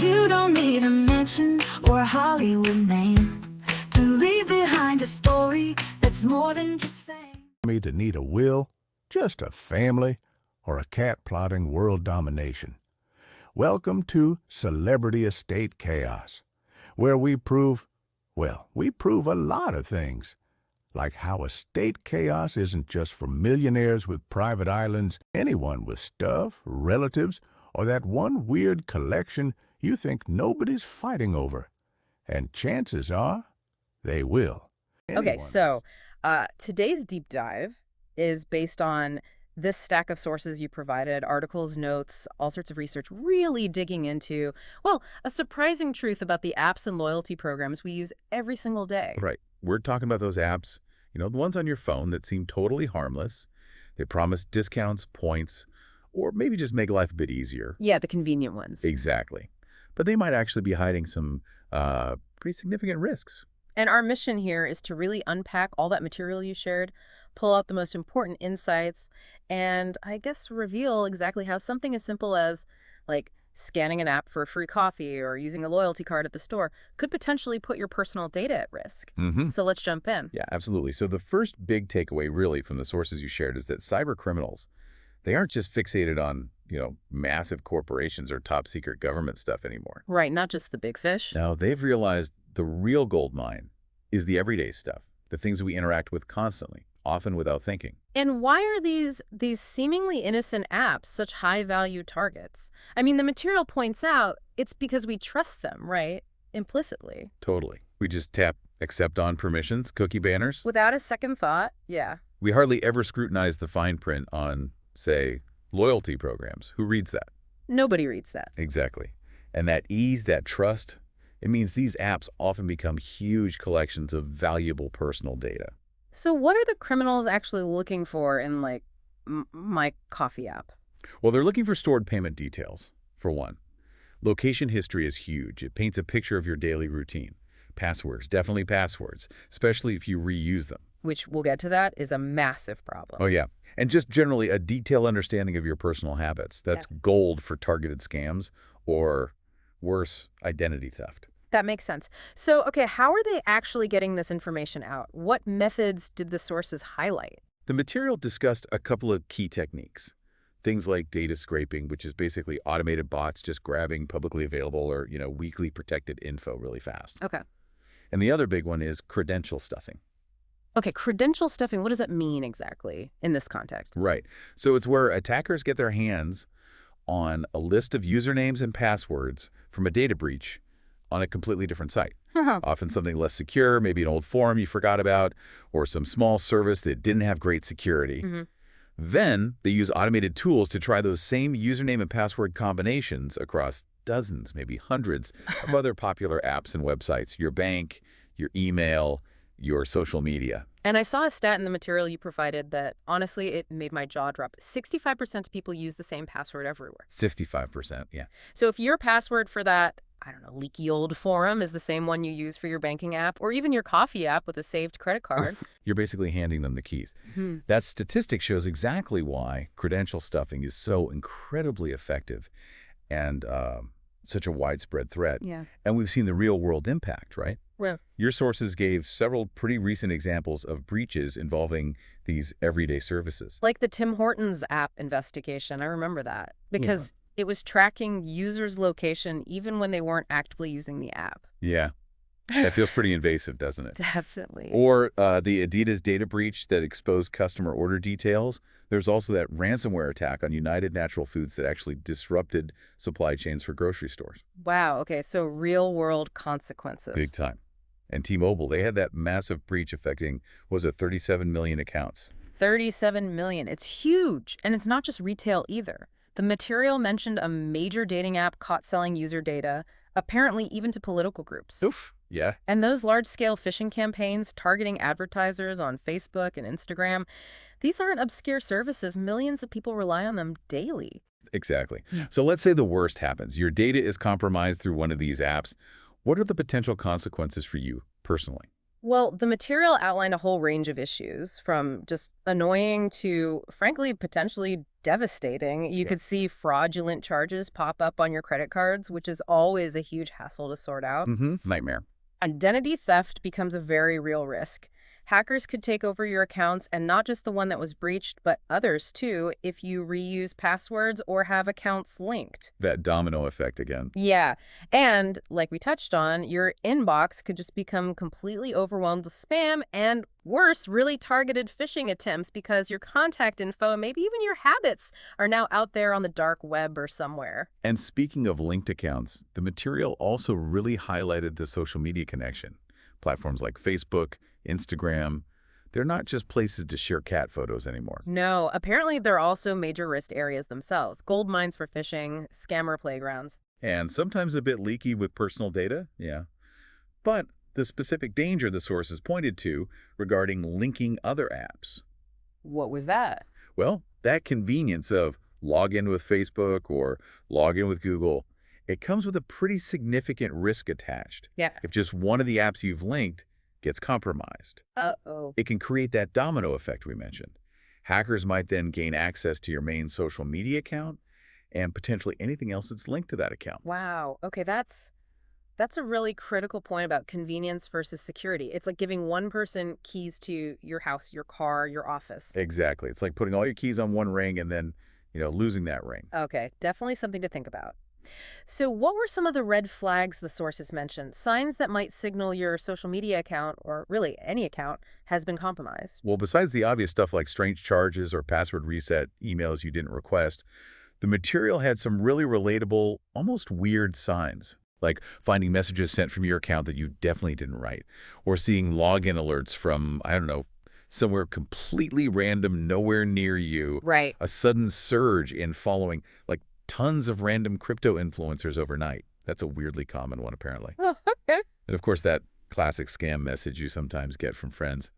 You don't need a mansion or a Hollywood name to leave behind a story that's more than just fame. Me to need a will, just a family, or a cat plotting world domination. Welcome to Celebrity Estate Chaos, where we prove a lot of things. Like how estate chaos isn't just for millionaires with private islands, anyone with stuff, relatives, or that one weird collection you think nobody's fighting over. And chances are, they will. Okay, so today's deep dive is based on this stack of sources you provided, articles, notes, all sorts of research, really digging into, well, a surprising truth about the apps and loyalty programs we use every single day. Right. We're talking about those apps, the ones on your phone that seem totally harmless. They promise discounts, points, or maybe just make life a bit easier. Yeah, the convenient ones. Exactly. But they might actually be hiding some pretty significant risks. And our mission here is to really unpack all that material you shared, pull out the most important insights, and I guess reveal exactly how something as simple as, like, scanning an app for a free coffee or using a loyalty card at the store could potentially put your personal data at risk. So let's jump in. Yeah, absolutely. So the first big takeaway really from the sources you shared is that cyber criminals, they aren't just fixated on, massive corporations or top secret government stuff anymore. Right, not just the big fish. No, they've realized the real gold mine is the everyday stuff, the things we interact with constantly, often without thinking. And why are these seemingly innocent apps such high-value targets? I mean, the material points out it's because we trust them, right? Implicitly. Totally. We just tap accept on permissions, cookie banners. Without a second thought, yeah. We hardly ever scrutinize the fine print on, say, loyalty programs. Who reads that? Nobody reads that. Exactly. And that ease, that trust, it means these apps often become huge collections of valuable personal data. So what are the criminals actually looking for in, like, my coffee app? Well, they're looking for stored payment details, for one. Location history is huge. It paints a picture of your daily routine. Passwords, definitely passwords, especially if you reuse them. Which, we'll get to that, is a massive problem. Oh, yeah. And just generally a detailed understanding of your personal habits. That's gold for targeted scams or, worse, identity theft. That makes sense. So, okay, how are they actually getting this information out? What methods did the sources highlight? The material discussed a couple of key techniques. Things like data scraping, which is basically automated bots just grabbing publicly available or, weakly protected info really fast. Okay. And the other big one is credential stuffing. Okay, credential stuffing, what does that mean exactly in this context? Right. So it's where attackers get their hands on a list of usernames and passwords from a data breach on a completely different site. Often something less secure, maybe an old forum you forgot about, or some small service that didn't have great security. Then they use automated tools to try those same username and password combinations across dozens, maybe hundreds of other popular apps and websites, your bank, your email, your social media. And I saw a stat in the material you provided that, honestly, it made my jaw drop. 65% of people use the same password everywhere. 65%, yeah. So if your password for that, I don't know, leaky old forum is the same one you use for your banking app or even your coffee app with a saved credit card. You're basically handing them the keys. That statistic shows exactly why credential stuffing is so incredibly effective and such a widespread threat. Yeah. And we've seen the real-world impact, right? Well, Your sources gave several pretty recent examples of breaches involving these everyday services. like the Tim Hortons app investigation, I remember that because it was tracking users' location even when they weren't actively using the app. Yeah. That feels pretty invasive, doesn't it? Definitely. Or the Adidas data breach that exposed customer order details. There's also that ransomware attack on United Natural Foods that actually disrupted supply chains for grocery stores. Wow, okay, so real-world consequences. Big time. And T-Mobile, they had that massive breach affecting, was it 37 million accounts? 37 million. It's huge. And it's not just retail either. The material mentioned a major dating app caught selling user data, apparently even to political groups. Oof. Yeah. And those large-scale phishing campaigns targeting advertisers on Facebook and Instagram, these aren't obscure services. Millions of people rely on them daily. Exactly. So let's say the worst happens. Your data is compromised through one of these apps. What are the potential consequences for you personally? Well, the material outlined a whole range of issues, from just annoying to, frankly, potentially devastating. You Yeah. could see fraudulent charges pop up on your credit cards, which is always a huge hassle to sort out. Nightmare. Identity theft becomes a very real risk. Hackers could take over your accounts, and not just the one that was breached, but others too, if you reuse passwords or have accounts linked. That domino effect again. Yeah, and like we touched on, your inbox could just become completely overwhelmed with spam and, worse, really targeted phishing attempts because your contact info and maybe even your habits are now out there on the dark web or somewhere. And speaking of linked accounts, the material also really highlighted the social media connection. Platforms like Facebook, Instagram, they're not just places to share cat photos anymore. No, apparently they're also major risk areas themselves. Gold mines for phishing, scammer playgrounds. And sometimes a bit leaky with personal data, yeah. But the specific danger the sources pointed to regarding linking other apps. What was that? Well, that convenience of log in with Facebook or log in with Google, it comes with a pretty significant risk attached. Yeah. If just one of the apps you've linked gets compromised, Uh-oh. it can create that domino effect we mentioned. Hackers might then gain access to your main social media account and potentially anything else that's linked to that account. Wow. Okay, that's a really critical point about convenience versus security. It's like giving one person keys to your house, your car, your office. Exactly. It's like putting all your keys on one ring and then, losing that ring. Okay, definitely something to think about. So what were some of the red flags the sources mentioned? Signs that might signal your social media account, or really any account, has been compromised? Well, besides the obvious stuff like strange charges or password reset emails you didn't request, the material had some really relatable, almost weird signs, like finding messages sent from your account that you definitely didn't write, or seeing login alerts from, I don't know, somewhere completely random, nowhere near you. Right. A sudden surge in following, like, tons of random crypto influencers overnight. That's a weirdly common one, apparently. Oh, okay. And of course, that classic scam message you sometimes get from friends.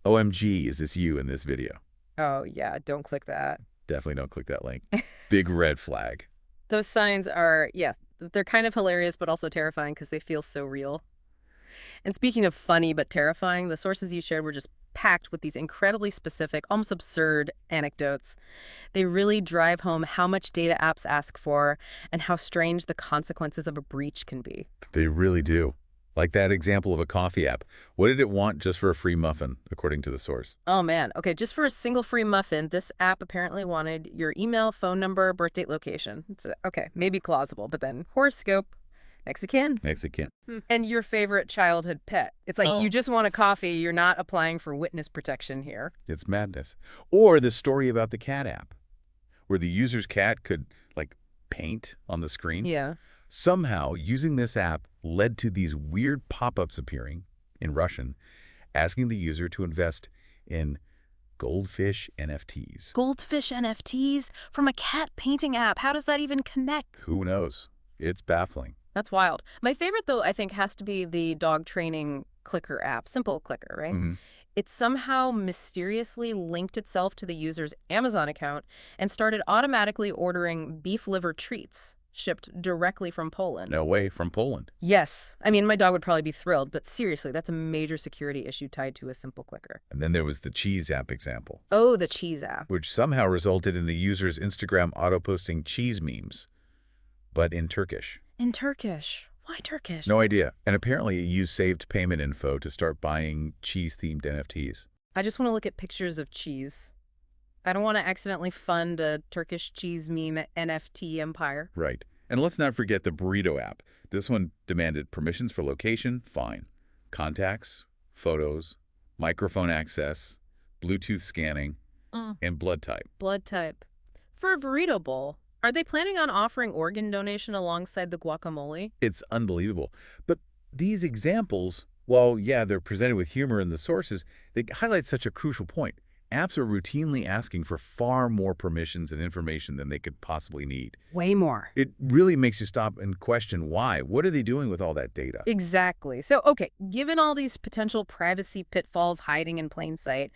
OMG, is this you in this video? Oh, yeah, don't click that. Definitely don't click that link. Big red flag. Those signs are, yeah, they're kind of hilarious, but also terrifying because they feel so real. And speaking of funny but terrifying, the sources you shared were just packed with these incredibly specific, almost absurd anecdotes. They really drive home how much data apps ask for and how strange the consequences of a breach can be. They really do. Like that example of a coffee app. What did it want just for a free muffin, according to the source? Oh man, okay, just for a single free muffin, this app apparently wanted your email, phone number, birth date, location. Okay, maybe plausible, but then horoscope, next of kin. Next it can. And your favorite childhood pet. It's like you just want a coffee, you're not applying for witness protection here. It's madness. Or the story about the cat app, where the user's cat could, like, paint on the screen. Yeah. Somehow, using this app led to these weird pop-ups appearing in Russian, asking the user to invest in goldfish NFTs. Goldfish NFTs from a cat painting app. How does that even connect? Who knows? It's baffling. That's wild. My favorite, though, I think has to be the dog training clicker app. Simple clicker, right? It somehow mysteriously linked itself to the user's Amazon account and started automatically ordering beef liver treats shipped directly from Poland. No way, from Poland. Yes. I mean, my dog would probably be thrilled, but seriously, that's a major security issue tied to a simple clicker. And then there was the cheese app example, Oh, the cheese app. which somehow resulted in the user's Instagram auto-posting cheese memes, but in Turkish. In Turkish. Why Turkish? No idea. And apparently it used saved payment info to start buying cheese-themed NFTs. I just want to look at pictures of cheese. I don't want to accidentally fund a Turkish cheese meme NFT empire. Right. And let's not forget the burrito app. This one demanded permissions for location, fine. Contacts, photos, microphone access, Bluetooth scanning, and blood type. Blood type. For a burrito bowl, are they planning on offering organ donation alongside the guacamole? It's unbelievable. But these examples, while, yeah, they're presented with humor in the sources, they highlight such a crucial point. Apps are routinely asking for far more permissions and information than they could possibly need. Way more. It really makes you stop and question why. What are they doing with all that data? Exactly. So, okay, given all these potential privacy pitfalls hiding in plain sight,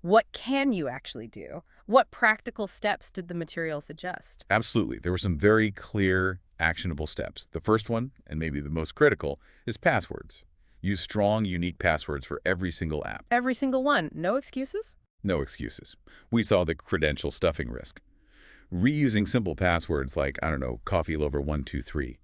what can you actually do? What practical steps did the material suggest? Absolutely. There were some very clear, actionable steps. The first one, and maybe the most critical, is passwords. Use strong, unique passwords for every single app. Every single one. No excuses? No excuses. We saw the credential stuffing risk. Reusing simple passwords like, I don't know, coffeelover123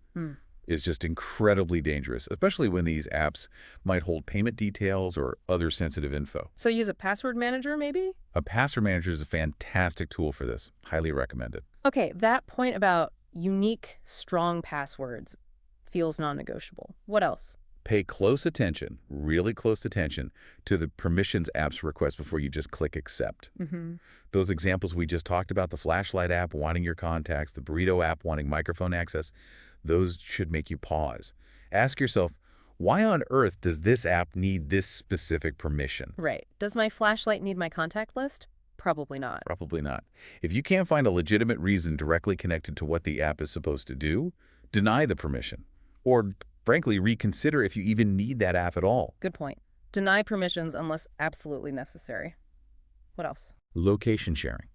is just incredibly dangerous, especially when these apps might hold payment details or other sensitive info. So use a password manager, maybe? A password manager is a fantastic tool for this. Highly recommended. Okay, that point about unique, strong passwords feels non-negotiable. What else? Pay close attention, really close attention, to the permissions apps request before you just click accept. Those examples we just talked about, the flashlight app wanting your contacts, the burrito app wanting microphone access, those should make you pause. Ask yourself, why on earth does this app need this specific permission? Right. Does my flashlight need my contact list? Probably not. Probably not. If you can't find a legitimate reason directly connected to what the app is supposed to do, deny the permission. Or, frankly, reconsider if you even need that app at all. Good point. Deny permissions unless absolutely necessary. What else? Location sharing.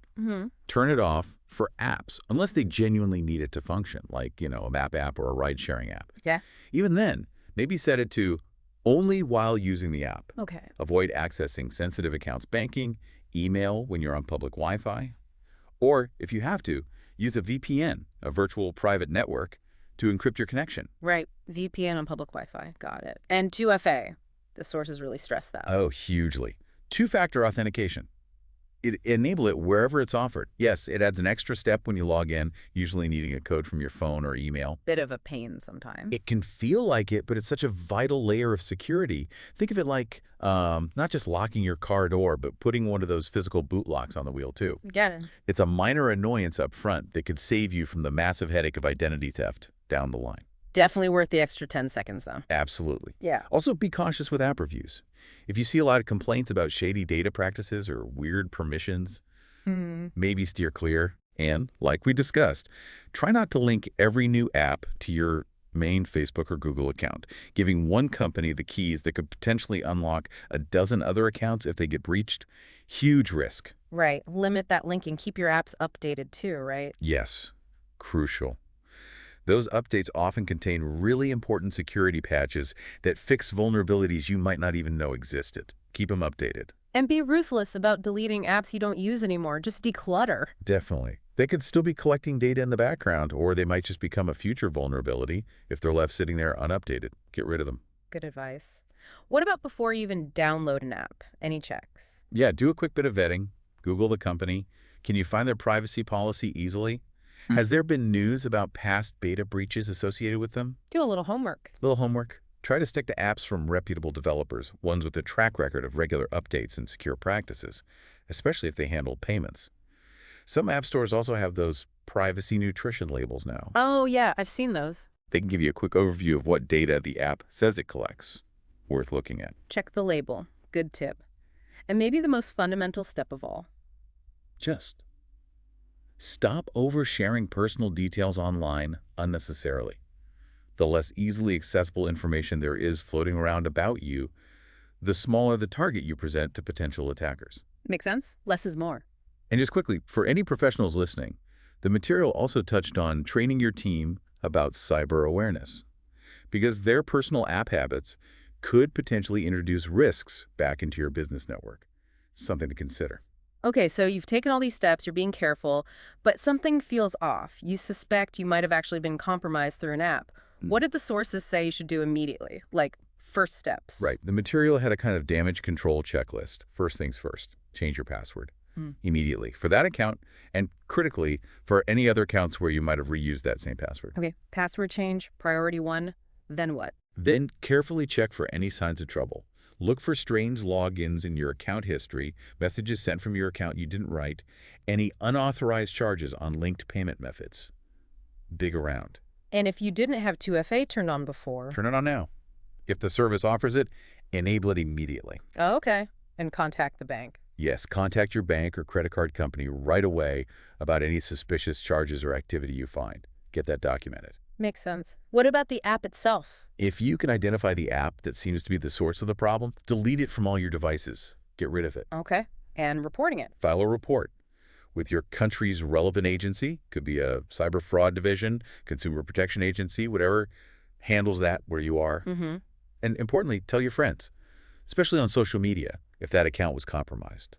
Turn it off for apps, unless they genuinely need it to function, like, a map app or a ride-sharing app. Yeah. Even then, maybe set it to only while using the app. Okay. Avoid accessing sensitive accounts, banking, email when you're on public Wi-Fi. Or, if you have to, use a VPN, a virtual private network, to encrypt your connection. Right. VPN on public Wi-Fi. Got it. And 2FA. The sources really stress that. Oh, hugely. Two-factor authentication. Enable it wherever it's offered. Yes, it adds an extra step when you log in, usually needing a code from your phone or email. Bit of a pain sometimes. It can feel like it, but it's such a vital layer of security. Think of it like not just locking your car door, but putting one of those physical boot locks on the wheel, too. Get it. It's a minor annoyance up front that could save you from the massive headache of identity theft down the line. Definitely worth the extra 10 seconds, though. Absolutely. Yeah. Also, be cautious with app reviews. If you see a lot of complaints about shady data practices or weird permissions, maybe steer clear. And, like we discussed, try not to link every new app to your main Facebook or Google account, giving one company the keys that could potentially unlock a dozen other accounts if they get breached. Huge risk. Right. Limit that linking. Keep your apps updated, too, right? Yes. Crucial. Those updates often contain really important security patches that fix vulnerabilities you might not even know existed. Keep them updated. And be ruthless about deleting apps you don't use anymore. Just declutter. Definitely. They could still be collecting data in the background, or they might just become a future vulnerability if they're left sitting there unupdated. Get rid of them. Good advice. What about before you even download an app? Any checks? Yeah, do a quick bit of vetting. Google the company. Can you find their privacy policy easily? Has there been news about past beta breaches associated with them? Do a little homework. Little homework. Try to stick to apps from reputable developers, ones with a track record of regular updates and secure practices, especially if they handle payments. Some app stores also have those privacy nutrition labels now. Oh, yeah, I've seen those. They can give you a quick overview of what data the app says it collects. Worth looking at. Check the label. Good tip. And maybe the most fundamental step of all. Just stop oversharing personal details online unnecessarily. The less easily accessible information there is floating around about you, the smaller the target you present to potential attackers. Make sense? Less is more. And just quickly, for any professionals listening, the material also touched on training your team about cyber awareness, because their personal app habits could potentially introduce risks back into your business network. Something to consider. Okay, so you've taken all these steps, you're being careful, but something feels off. You suspect you might have actually been compromised through an app. What did the sources say you should do immediately? Like, first steps? Right. The material had a kind of damage control checklist. First things first, change your password immediately for that account, and critically, for any other accounts where you might have reused that same password. Okay, password change, priority 1, then what? Then carefully check for any signs of trouble. Look for strange logins in your account history, messages sent from your account you didn't write, any unauthorized charges on linked payment methods. Dig around. And if you didn't have 2FA turned on before? Turn it on now. If the service offers it, enable it immediately. Oh, okay. And contact the bank. Yes, contact your bank or credit card company right away about any suspicious charges or activity you find. Get that documented. Makes sense. What about the app itself? If you can identify the app that seems to be the source of the problem, delete it from all your devices. Get rid of it. Okay. And reporting it. File a report with your country's relevant agency. Could be a cyber fraud division, consumer protection agency, whatever handles that where you are. And importantly, tell your friends, especially on social media, if that account was compromised.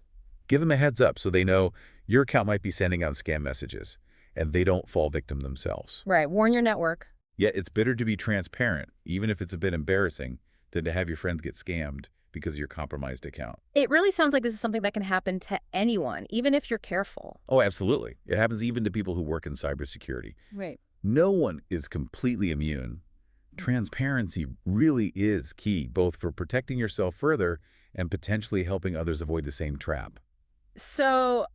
Give them a heads up so they know your account might be sending out scam messages and they don't fall victim themselves. Right. Warn your network. Yet it's better to be transparent, even if it's a bit embarrassing, than to have your friends get scammed because of your compromised account. It really sounds like this is something that can happen to anyone, even if you're careful. Oh, absolutely. It happens even to people who work in cybersecurity. Right. No one is completely immune. Transparency really is key, both for protecting yourself further and potentially helping others avoid the same trap. So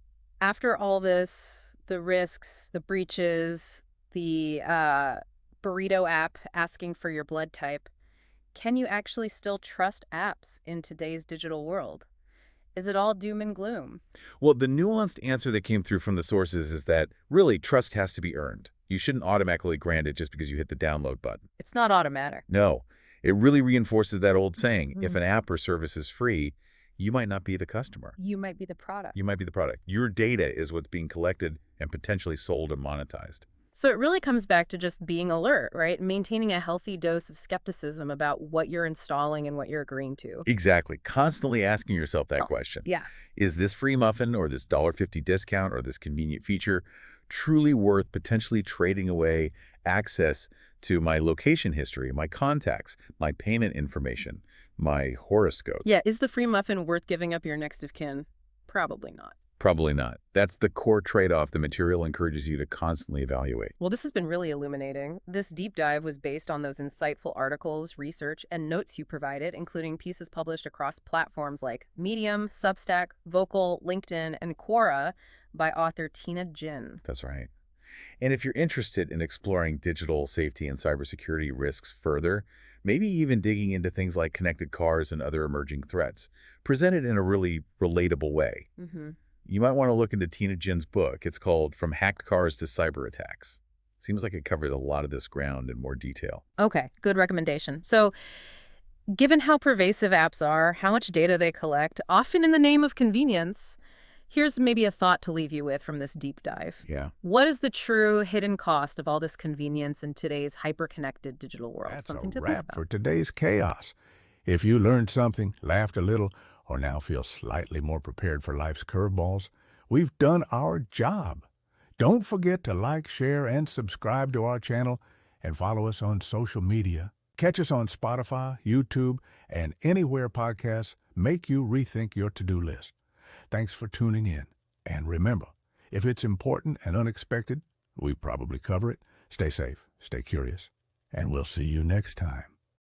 after all this, the risks, the breaches, the burrito app asking for your blood type, can you actually still trust apps in today's digital world? Is it all doom and gloom? Well, the nuanced answer that came through from the sources is that really trust has to be earned. You shouldn't automatically grant it just because you hit the download button. It's not automatic. No, it really reinforces that old saying, if an app or service is free, you might not be the customer. You might be the product. You might be the product. Your data is what's being collected and potentially sold and monetized. So it really comes back to just being alert, right? Maintaining a healthy dose of skepticism about what you're installing and what you're agreeing to. Exactly. Constantly asking yourself that question. Yeah. Is this free muffin or this $1.50 discount or this convenient feature truly worth potentially trading away access to my location history, my contacts, my payment information, my horoscope? Yeah. Is the free muffin worth giving up your next of kin? Probably not. Probably not. That's the core trade-off the material encourages you to constantly evaluate. Well, this has been really illuminating. This deep dive was based on those insightful articles, research, and notes you provided, including pieces published across platforms like Medium, Substack, Vocal, LinkedIn, and Quora by author Tina Jin. That's right. And if you're interested in exploring digital safety and cybersecurity risks further, maybe even digging into things like connected cars and other emerging threats, presented in a really relatable way, you might want to look into Tina Jin's book. It's called From Hacked Cars to Cyber Attacks. Seems like it covers a lot of this ground in more detail. Okay, good recommendation. So, given how pervasive apps are, how much data they collect, often in the name of convenience, here's maybe a thought to leave you with from this deep dive. Yeah. What is the true hidden cost of all this convenience in today's hyper-connected digital world? That's Something a to think wrap about. for today's chaos. If you learned something, laughed a little, or now feel slightly more prepared for life's curveballs, we've done our job. Don't forget to like, share, and subscribe to our channel and follow us on social media. Catch us on Spotify, YouTube, and anywhere podcasts make you rethink your to-do list. Thanks for tuning in. And remember, if it's important and unexpected, we probably cover it. Stay safe, stay curious, and we'll see you next time.